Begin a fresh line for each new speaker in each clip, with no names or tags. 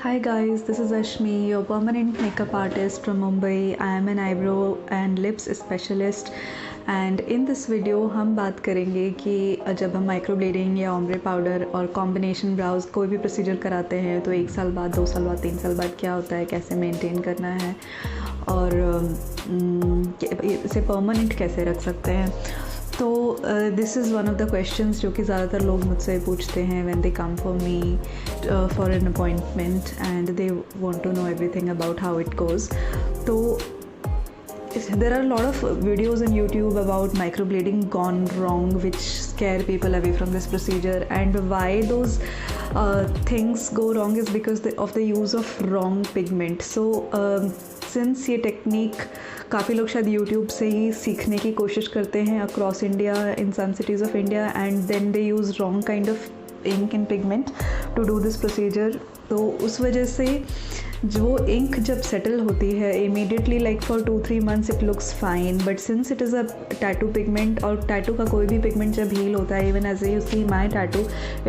Hi guys, this is Ashmi, your permanent makeup artist from Mumbai. I am an eyebrow and lips specialist and in this video हम बात करेंगे कि जब हम माइक्रोब्लेडिंग या ombre powder और कॉम्बिनेशन ब्राउज कोई भी प्रोसीजर कराते हैं तो 1 साल बाद, 2 साल बाद, 3 साल बाद क्या होता है, कैसे मेंटेन करना है और इसे परमानेंट कैसे रख सकते हैं। तो this is one of the questions जो कि ज़्यादातर लोग मुझसे पूछते हैं when they come for me for an appointment and they want to know everything about how it goes. तो there are a lot of videos on YouTube about microblading gone wrong which scare people away from this procedure, and why those things go wrong is because of the use of wrong pigment. So since ये technique काफ़ी लोग शायद YouTube से ही सीखने की कोशिश करते हैं across India in some cities of India and then they use wrong kind of ink and pigment to do this procedure. तो उस वजह से जो इंक जब सेटल होती है immediately like for 2-3 months it looks fine, but since it is a tattoo pigment और tattoo का कोई भी पिगमेंट जब हील होता है, even as you see my tattoo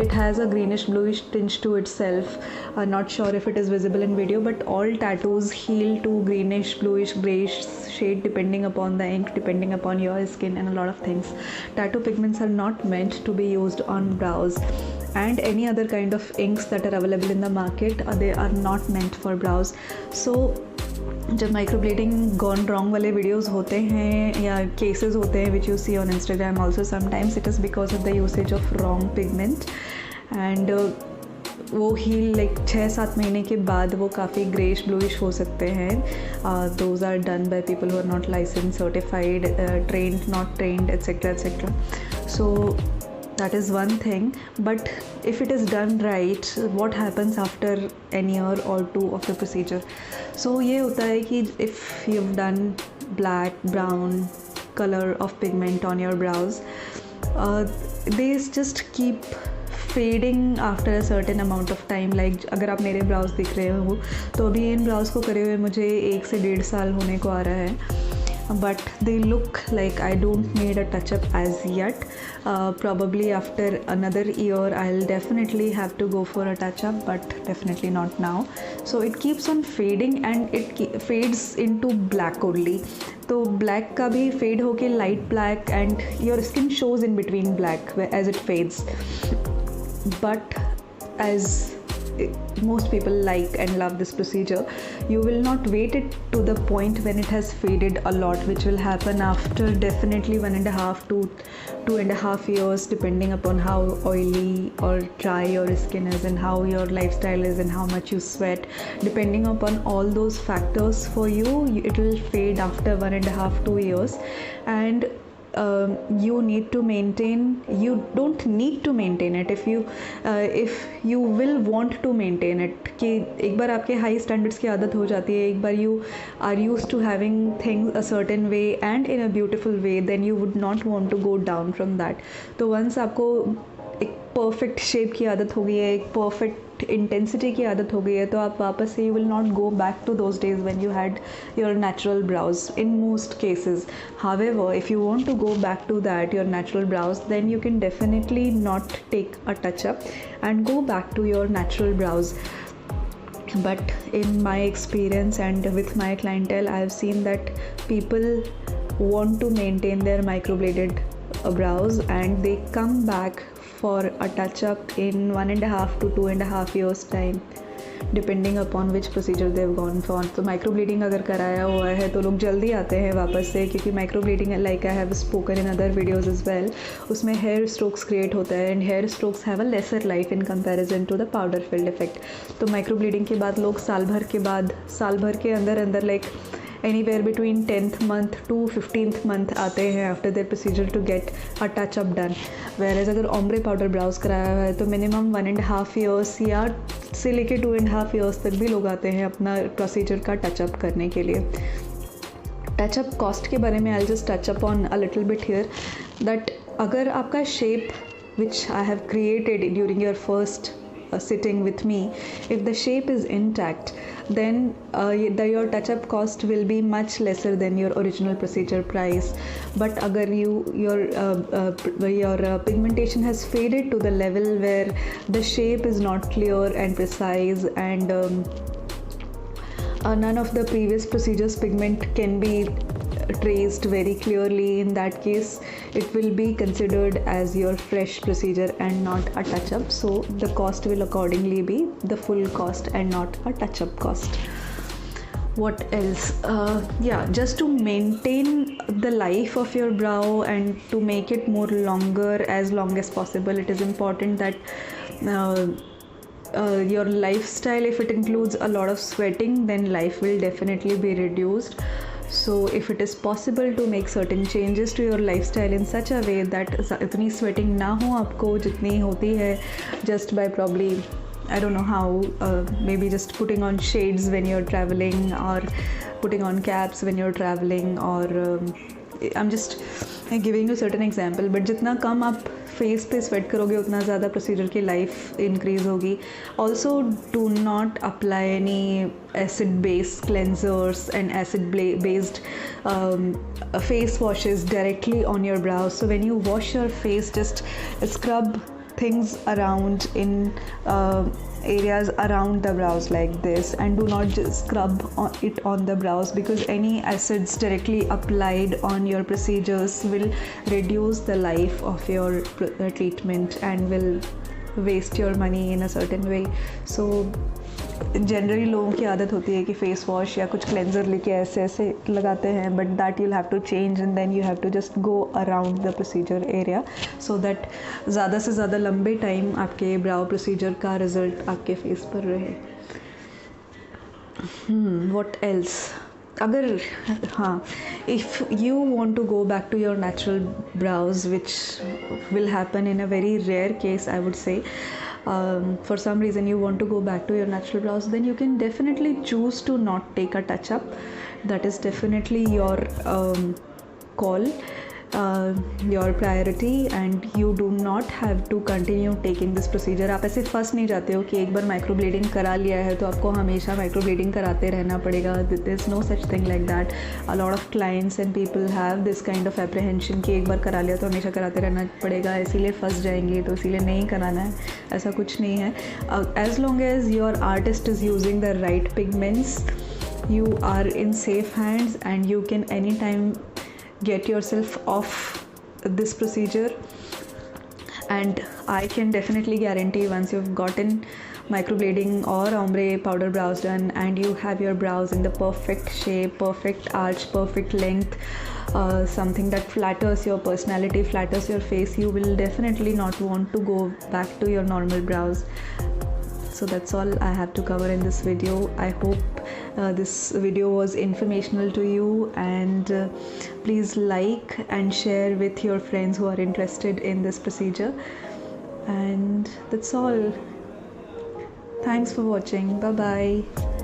it has a greenish bluish tinge to itself. Not sure if it is visible in video but all tattoos heal to greenish bluish greyish shade depending upon the ink, depending upon your skin and a lot of things. Tattoo pigments are not meant to be used on brows and any other kind of inks that are available in the market, they are not meant for brows. So जब microblading gone wrong वाले videos होते हैं या cases होते हैं which you see on Instagram also sometimes, it is because of the usage of wrong pigment and वो heal like 6-7 महीने के बाद वो काफ़ी ग्रेश ब्लूइश हो सकते हैं। Those are done by people who are not licence certified, trained, not trained, etcetera etcetera. So that is one thing, but if it is done right, what happens after an year or 2 of the procedure? So ये होता है कि if you've done black, brown color of pigment on your brows, they just keep fading after a certain amount of time. Like अगर आप मेरे browse दिख रहे हो तो अभी इन ब्राउज को करे हुए मुझे 1 से 1.5 साल होने को आ रहा है, but they look like I don't need a touch up as yet. Probably after another year I'll definitely have to go for a touch up, but definitely not now. So it keeps on fading and it fades into black only. तो black का भी fade होके light black and your skin shows in between black as it fades. But as most people like and love this procedure, you will not wait it to the point when it has faded a lot, which will happen after definitely 1.5 to 2.5 years, depending upon how oily or dry your skin is and how your lifestyle is and how much you sweat. Depending upon all those factors for you, it will fade after 1.5-2 years. And you need to maintain, you don't need to maintain it if you will want to maintain it, कि एक बार आपके high standards की आदत हो जाती है, एक बार you are used to having things a certain way and in a beautiful way, then you would not want to go down from that. तो once आपको एक परफेक्ट शेप की आदत हो गई है, एक परफेक्ट इंटेंसिटी की आदत हो गई है, तो आप वापस से you will not go back to those days when you had your natural brows in most cases. However if you want to go back to that your natural brows, then you can definitely not take a touch up and go back to your natural brows. But in my experience and with my clientele, I have seen that people want to maintain their microbladed brows and they come back for a touch up in 1.5 to 2.5 years time, depending upon which procedure they've gone for. तो माइक्रोब्लेडिंग अगर कराया हुआ है तो लोग जल्दी आते हैं वापस से, क्योंकि microblading like I have spoken in other videos as well, उसमें हेयर स्ट्रोक्स क्रिएट होता है and hair strokes have a lesser life in comparison to the powder filled effect. तो माइक्रोब्लेडिंग के बाद लोग साल भर के अंदर like anywhere between 10th month to 15th month आते हैं after their procedure to get a touch up done. Whereas अगर ombre powder brows कराया है तो minimum 1.5 years या से लेके 2.5 years तक भी लोग आते हैं अपना procedure का touch up करने के लिए. टच अप कॉस्ट के बारे में I'll just touch up on a little bit here, that अगर आपका shape which I have created during your first sitting with me, if the shape is intact, then your touch-up cost will be much lesser than your original procedure price. But agar your pigmentation has faded to the level where the shape is not clear and precise, and none of the previous procedures pigment can be traced very clearly, in that case it will be considered as your fresh procedure and not a touch-up. So the cost will accordingly be the full cost and not a touch-up cost. What else? Just to maintain the life of your brow and to make it more longer, as long as possible, it is important that your lifestyle, if it includes a lot of sweating, then life will definitely be reduced. So if it is possible to make certain changes to your lifestyle in such a way that इतनी sweating ना हो आपको जितनी होती है, just by probably, I don't know how, maybe just putting on shades when you're traveling, or putting on caps when you're traveling, or I'm just giving you certain example, but जितना कम आप face पे sweat करोगे उतना ज़्यादा procedure की life increase होगी. Also do not apply any acid based cleansers and acid based face washes directly on your brows. So when you wash your face, just scrub things around in areas around the brows like this, and do not just scrub it on the brows, because any acids directly applied on your procedures will reduce the life of your treatment and will waste your money in a certain way. So generally लोगों की आदत होती है कि face wash या कुछ cleanser लेके ऐसे ऐसे लगाते हैं, but that you'll have to change and then you have to just go around the procedure area, so that ज़्यादा से ज़्यादा लंबे टाइम आपके ब्राउ प्रोसीजर का रिजल्ट आपके फेस पर रहे. What else? अगर if you want to go back to your natural brows, which will happen in a very rare case, I would say, for some reason you want to go back to your natural brows, then you can definitely choose to not take a touch up. That is definitely your call, your priority, and you do not have to continue taking this procedure. आप ऐसे फंस नहीं जाते हो कि एक बार माइक्रोब्लेडिंग करा लिया है तो आपको हमेशा माइक्रोब्लेडिंग कराते रहना पड़ेगा. There is no such thing like that. A lot of clients and people have this kind of apprehension कि एक बार करा लिया तो हमेशा कराते रहना पड़ेगा, इसीलिए फंस जाएंगे, तो इसीलिए नहीं कराना है. ऐसा कुछ नहीं है. As long as your artist is using the right pigments, you are in safe hands and you can anytime get yourself off this procedure. And I can definitely guarantee, once you've gotten microblading or ombre powder brows done and you have your brows in the perfect shape, perfect arch, perfect length, something that flatters your personality, flatters your face, you will definitely not want to go back to your normal brows. So that's all I have to cover in this video. I hope this video was informational to you, and please like and share with your friends who are interested in this procedure. And that's all. Thanks for watching. Bye bye.